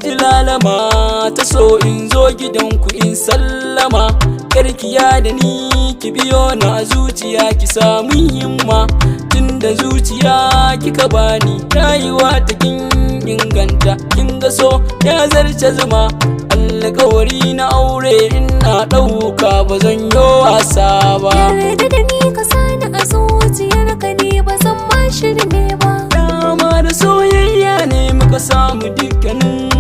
ji lalama ta so in zo gidanku in sallama. Karkiya da ni ki biyo na zuciya ki samu himma, tunda zuciya kika bani rayuwa ta kin inganta. Kin ga so ya zarce zuma, alƙawari na aure ina ɗauka ba zan yi wasa ba. Yarda da ni ka sani a zuciyarka ne ba zan ma shirme ba. Dama da soyayya ne muka samu dukkanin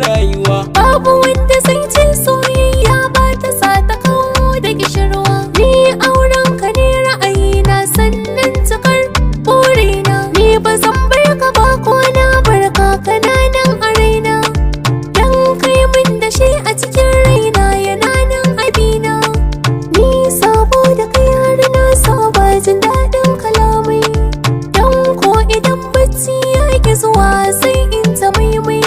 rayuwa. Babu wanda zai ce soyayya ba ta sa ta kawo da gishirwa. Ni auren ka ne ra'ayina sannan cikar burina. Ni ba zan bar ka ba ko na bar ka kananan a raina. Dan kai min da shi a cikin raina yana nan abina. Ni saboda kai har na saba jin daɗin kalamai. Dan ko idan bacci ya ki zuwa sai in ta maimai.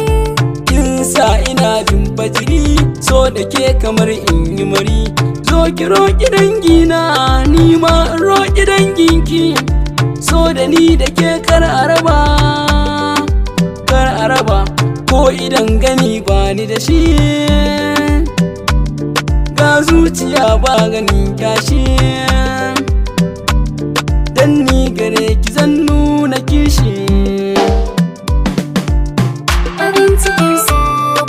Kin sa ina bin fajiri, so da ke kamar in yi mari. Zo ki roƙi dangina, ni ma in roƙi danginki. So da ni da ke kar a raba, kar a raba. Ko idan gani ba ni da shi, ga zuciya ba ganin kyashi. Dan ni gare ki zan nuna kishi. Farin cikin so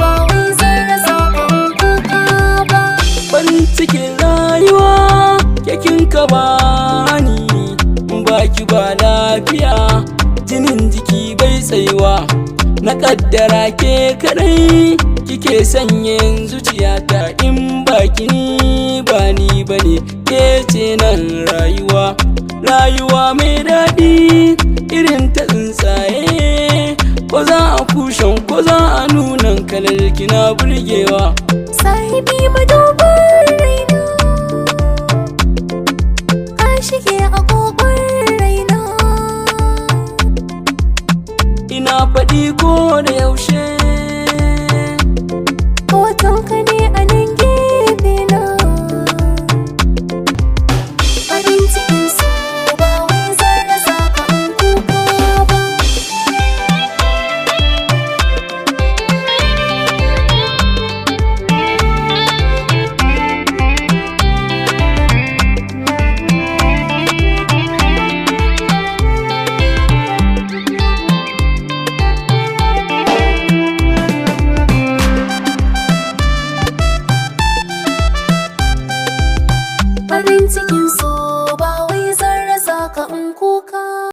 ba wai zan rasa abin kuka ba. Farin cikin rayuwa kekin ka bani, baki ba lafiya jinin jiki bai tsayuwa. Na kaddara ke kadai kike sanyin zuciyata, in baki ni ba ni bane ke ce nan rayuwa. Rayuwa mai daɗi irin ta tsuntsaye, ko za a kushen ko za a nunan kalar kina burgewa. Sahibi madobar raina, ka shige agogon raina. Ina faɗi ko da yaushe, Hoton ka